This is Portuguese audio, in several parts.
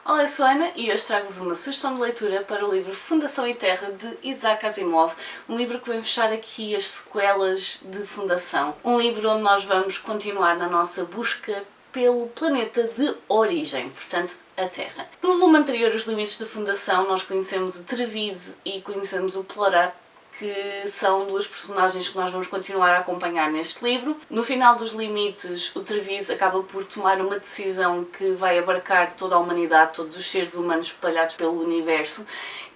Olá, eu sou a Ana e hoje trago-vos uma sugestão de leitura para o livro Fundação e Terra de Isaac Asimov, um livro que vem fechar aqui as sequelas de Fundação. Um livro onde nós vamos continuar na nossa busca pelo planeta de origem, portanto, a Terra. No volume anterior, Os Limites da Fundação, nós conhecemos o Trevize e conhecemos o Plorat, que são duas personagens que nós vamos continuar a acompanhar neste livro. No final dos limites, o Trevize acaba por tomar uma decisão que vai abarcar toda a humanidade, todos os seres humanos espalhados pelo universo,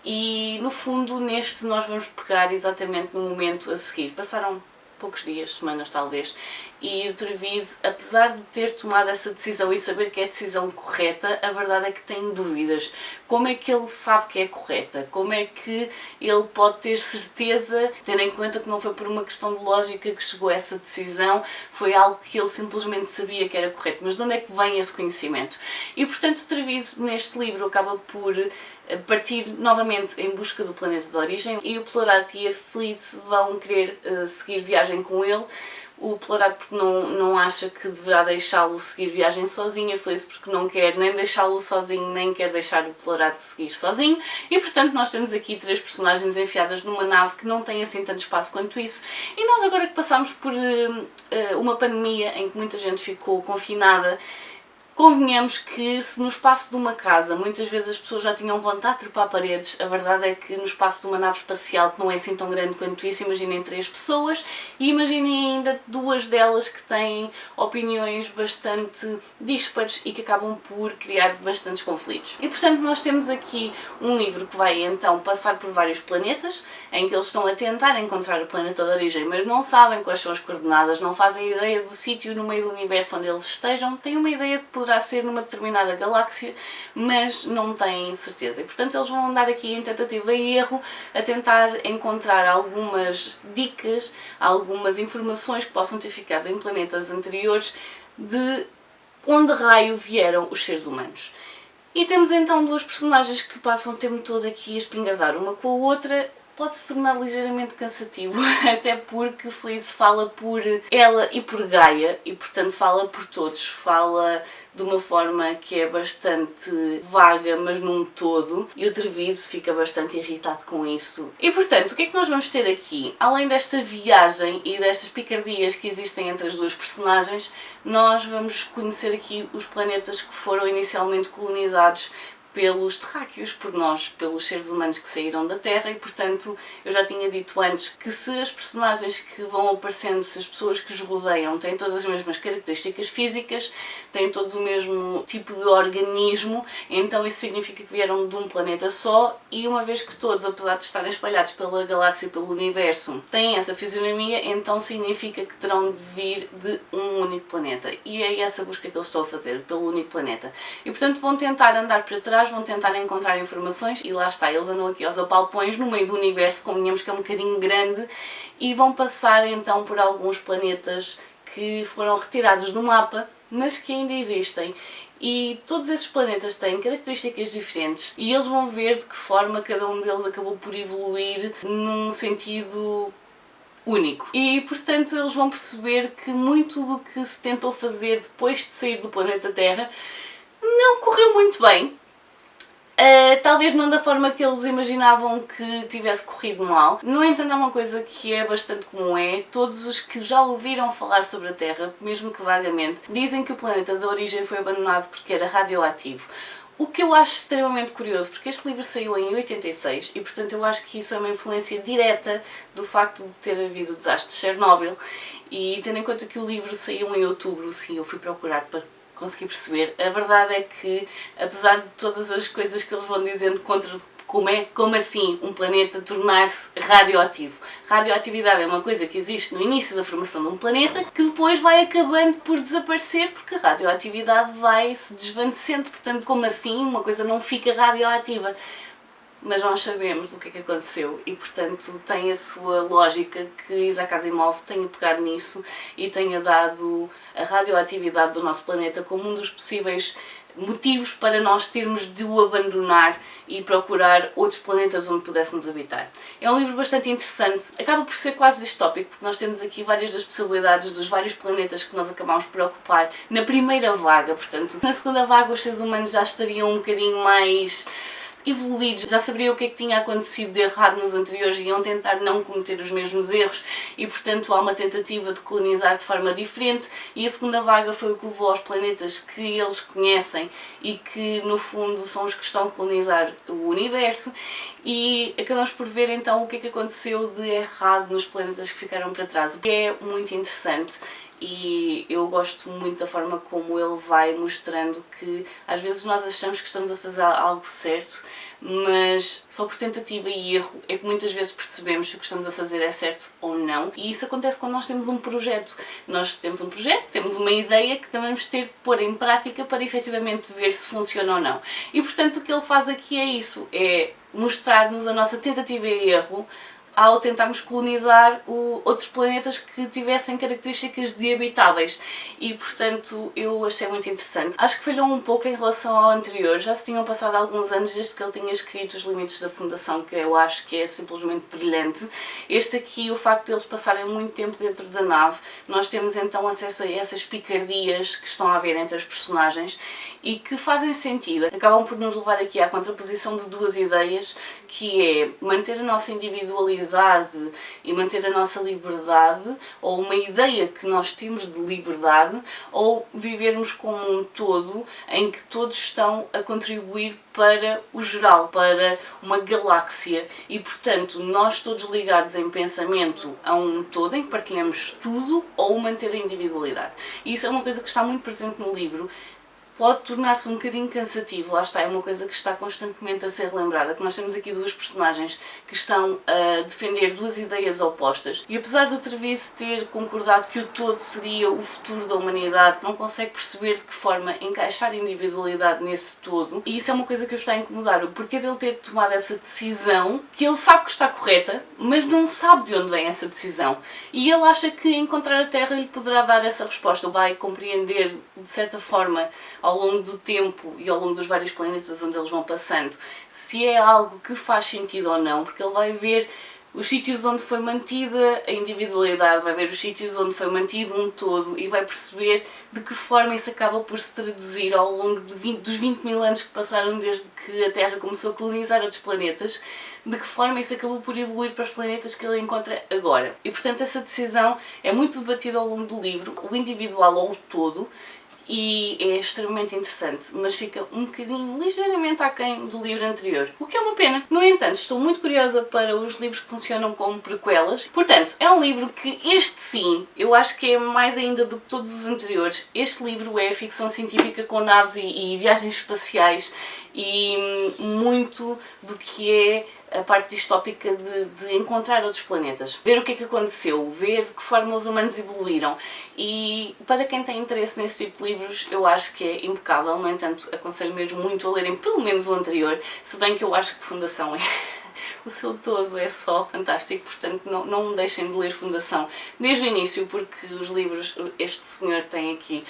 e no fundo neste nós vamos pegar exatamente no momento a seguir. Passaram poucos dias, semanas talvez, e o Trevize, apesar de ter tomado essa decisão e saber que é a decisão correta, a verdade é que tem dúvidas. Como é que ele sabe que é correta? Como é que ele pode ter certeza, tendo em conta que não foi por uma questão de lógica que chegou a essa decisão, foi algo que ele simplesmente sabia que era correto. Mas de onde é que vem esse conhecimento? E portanto o Trevize neste livro acaba por partir novamente em busca do planeta de origem, e o Plorat e a Felice vão querer seguir viagem com ele. O Plorat porque não acha que deverá deixá-lo seguir viagem sozinho, a Felice porque não quer nem deixá-lo sozinho, nem quer deixar o Plorat seguir sozinho, e portanto nós temos aqui três personagens enfiadas numa nave que não tem assim tanto espaço quanto isso, e nós agora que passamos por uma pandemia em que muita gente ficou confinada, convenhamos que se no espaço de uma casa muitas vezes as pessoas já tinham vontade de trepar paredes, a verdade é que no espaço de uma nave espacial que não é assim tão grande quanto isso, imaginem 3 pessoas e imaginem ainda 2 delas que têm opiniões bastante díspares e que acabam por criar bastantes conflitos. E portanto nós temos aqui um livro que vai então passar por vários planetas, em que eles estão a tentar encontrar o planeta de origem, mas não sabem quais são as coordenadas, não fazem ideia do sítio no meio do universo onde eles estejam, têm uma ideia de que poderá ser numa determinada galáxia, mas não têm certeza. E portanto eles vão andar aqui em tentativa e erro a tentar encontrar algumas dicas, algumas informações que possam ter ficado em planetas anteriores de onde raio vieram os seres humanos. E temos então duas personagens que passam o tempo todo aqui a espingardar uma com a outra. Pode-se tornar ligeiramente cansativo, até porque Felice fala por ela e por Gaia, e portanto fala por todos, fala de uma forma que é bastante vaga, mas num todo, e o Trevize fica bastante irritado com isso. E portanto, o que é que nós vamos ter aqui? Além desta viagem e destas picardias que existem entre as duas personagens, nós vamos conhecer aqui os planetas que foram inicialmente colonizados pelos terráqueos, por nós, pelos seres humanos que saíram da Terra, e portanto eu já tinha dito antes que se as personagens que vão aparecendo, se as pessoas que os rodeiam têm todas as mesmas características físicas, têm todos o mesmo tipo de organismo, então isso significa que vieram de um planeta só, e uma vez que todos, apesar de estarem espalhados pela galáxia e pelo universo, têm essa fisionomia, então significa que terão de vir de um único planeta, e é essa busca que eles estão a fazer, pelo único planeta. E portanto vão tentar andar para trás, vão tentar encontrar informações, e lá está, eles andam aqui aos apalpões no meio do universo, convenhamos que é um bocadinho grande, e vão passar então por alguns planetas que foram retirados do mapa, mas que ainda existem. E todos esses planetas têm características diferentes e eles vão ver de que forma cada um deles acabou por evoluir num sentido único. E portanto eles vão perceber que muito do que se tentou fazer depois de sair do planeta Terra não correu muito bem. Talvez não da forma que eles imaginavam que tivesse corrido mal. No entanto, é uma coisa que é bastante comum, todos os que já ouviram falar sobre a Terra, mesmo que vagamente, dizem que o planeta de origem foi abandonado porque era radioativo. O que eu acho extremamente curioso, porque este livro saiu em 86 e portanto eu acho que isso é uma influência direta do facto de ter havido o desastre de Chernobyl, e tendo em conta que o livro saiu em outubro, sim, eu fui procurar para conseguir perceber. A verdade é que, apesar de todas as coisas que eles vão dizendo contra como assim um planeta tornar-se radioativo. Radioatividade é uma coisa que existe no início da formação de um planeta, que depois vai acabando por desaparecer, porque a radioatividade vai se desvanecendo. Portanto, como assim uma coisa não fica radioativa? Mas nós sabemos o que é que aconteceu e, portanto, tem a sua lógica que Isaac Asimov tenha pegado nisso e tenha dado a radioatividade do nosso planeta como um dos possíveis motivos para nós termos de o abandonar e procurar outros planetas onde pudéssemos habitar. É um livro bastante interessante, acaba por ser quase distópico, porque nós temos aqui várias das possibilidades dos vários planetas que nós acabamos por ocupar na primeira vaga, portanto, na segunda vaga os seres humanos já estariam um bocadinho mais evoluídos, já saberiam o que é que tinha acontecido de errado nos anteriores e iam tentar não cometer os mesmos erros e, portanto, há uma tentativa de colonizar de forma diferente e a segunda vaga foi o que levou aos planetas que eles conhecem e que, no fundo, são os que estão a colonizar o universo e acabamos por ver, então, o que é que aconteceu de errado nos planetas que ficaram para trás, o que é muito interessante. E eu gosto muito da forma como ele vai mostrando que às vezes nós achamos que estamos a fazer algo certo, mas só por tentativa e erro é que muitas vezes percebemos se o que estamos a fazer é certo ou não. E isso acontece quando nós temos um projeto. Nós temos um projeto, temos uma ideia que também vamos ter de pôr em prática para efetivamente ver se funciona ou não. E portanto o que ele faz aqui é isso, é mostrar-nos a nossa tentativa e erro ao tentarmos colonizar outros planetas que tivessem características de habitáveis e, portanto, eu achei muito interessante. Acho que falhou um pouco em relação ao anterior, já se tinham passado alguns anos desde que ele tinha escrito Os Limites da Fundação, que eu acho que é simplesmente brilhante. Este aqui, o facto de eles passarem muito tempo dentro da nave, nós temos então acesso a essas picardias que estão a haver entre as personagens e que fazem sentido. Acabam por nos levar aqui à contraposição de duas ideias, que é manter a nossa individualidade e manter a nossa liberdade, ou uma ideia que nós temos de liberdade, ou vivermos como um todo, em que todos estão a contribuir para o geral, para uma galáxia e, portanto, nós todos ligados em pensamento a um todo, em que partilhamos tudo, ou manter a individualidade. E isso é uma coisa que está muito presente no livro. Pode tornar-se um bocadinho cansativo, lá está, é uma coisa que está constantemente a ser lembrada, que nós temos aqui duas personagens que estão a defender duas ideias opostas e apesar do Travis ter concordado que o todo seria o futuro da humanidade, não consegue perceber de que forma encaixar a individualidade nesse todo e isso é uma coisa que o está a incomodar, o porquê dele ter tomado essa decisão, que ele sabe que está correta, mas não sabe de onde vem essa decisão e ele acha que encontrar a Terra lhe poderá dar essa resposta, vai compreender de certa forma ao longo do tempo e ao longo dos vários planetas onde eles vão passando, se é algo que faz sentido ou não, porque ele vai ver os sítios onde foi mantida a individualidade, vai ver os sítios onde foi mantido um todo e vai perceber de que forma isso acaba por se traduzir ao longo de dos 20 mil anos que passaram desde que a Terra começou a colonizar outros planetas, de que forma isso acabou por evoluir para os planetas que ele encontra agora. E portanto essa decisão é muito debatida ao longo do livro, o individual ou o todo, e é extremamente interessante, mas fica um bocadinho, ligeiramente aquém do livro anterior, o que é uma pena. No entanto, estou muito curiosa para os livros que funcionam como prequelas, portanto, é um livro que este sim, eu acho que é mais ainda do que todos os anteriores. Este livro é ficção científica com naves e viagens espaciais e muito do que é a parte distópica de encontrar outros planetas, ver o que é que aconteceu, ver de que forma os humanos evoluíram e para quem tem interesse nesse tipo de livros eu acho que é impecável, no entanto aconselho mesmo muito a lerem pelo menos o anterior, se bem que eu acho que Fundação é... o seu todo é só fantástico, portanto não deixem de ler Fundação desde o início porque os livros, este senhor tem aqui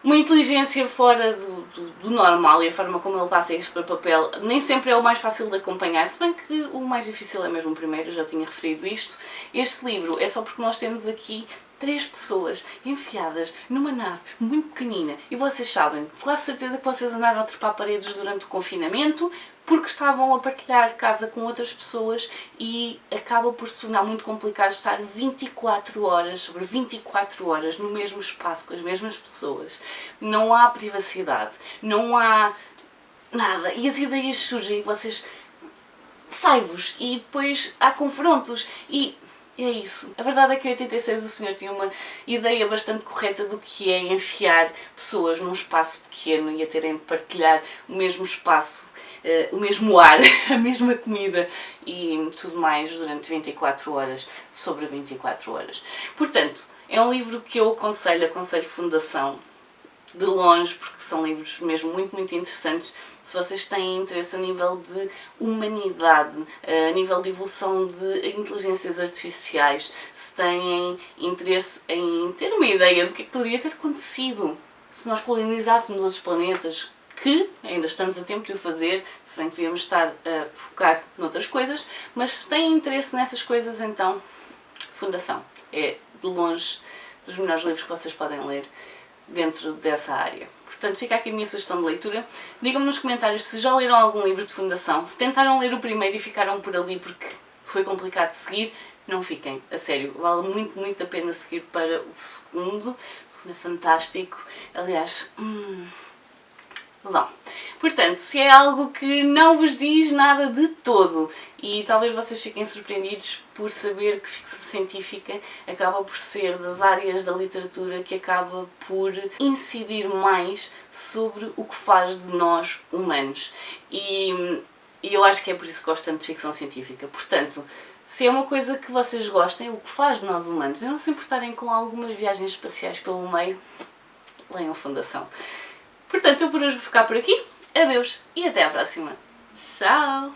uma inteligência fora do normal e a forma como ele passa isto para papel nem sempre é o mais fácil de acompanhar, se bem que o mais difícil é mesmo o primeiro, eu já tinha referido isto. Este livro é só porque nós temos aqui 3 pessoas enfiadas numa nave muito pequenina e vocês sabem, quase certeza que vocês andaram a trepar paredes durante o confinamento porque estavam a partilhar casa com outras pessoas e acaba por se tornar muito complicado estar 24 horas sobre 24 horas no mesmo espaço com as mesmas pessoas. Não há privacidade, não há nada e as ideias surgem e vocês sai-vos e depois há confrontos e é isso. A verdade é que em 86 o senhor tinha uma ideia bastante correta do que é enfiar pessoas num espaço pequeno e a terem de partilhar o mesmo espaço, o mesmo ar, a mesma comida e tudo mais durante 24 horas, sobre 24 horas. Portanto, é um livro que eu aconselho Fundação de longe, porque são livros mesmo muito interessantes. Se vocês têm interesse a nível de humanidade, a nível de evolução de inteligências artificiais, se têm interesse em ter uma ideia do que poderia ter acontecido se nós colonizássemos outros planetas, que ainda estamos a tempo de o fazer, se bem que devíamos estar a focar noutras coisas, mas se têm interesse nessas coisas, então Fundação é de longe dos melhores livros que vocês podem ler dentro dessa área. Portanto, fica aqui a minha sugestão de leitura. Digam-me nos comentários se já leram algum livro de Fundação, se tentaram ler o primeiro e ficaram por ali porque foi complicado de seguir, não fiquem, a sério, vale muito, muito a pena seguir para o segundo. O segundo é fantástico, aliás, vão. Portanto, se é algo que não vos diz nada de todo e talvez vocês fiquem surpreendidos por saber que ficção científica acaba por ser das áreas da literatura que acaba por incidir mais sobre o que faz de nós humanos. E eu acho que é por isso que gosto tanto de ficção científica. Portanto, se é uma coisa que vocês gostem, o que faz de nós humanos, e não se importarem com algumas viagens espaciais pelo meio, leiam Fundação. Portanto, eu por hoje vou ficar por aqui. Adeus e até à próxima. Tchau!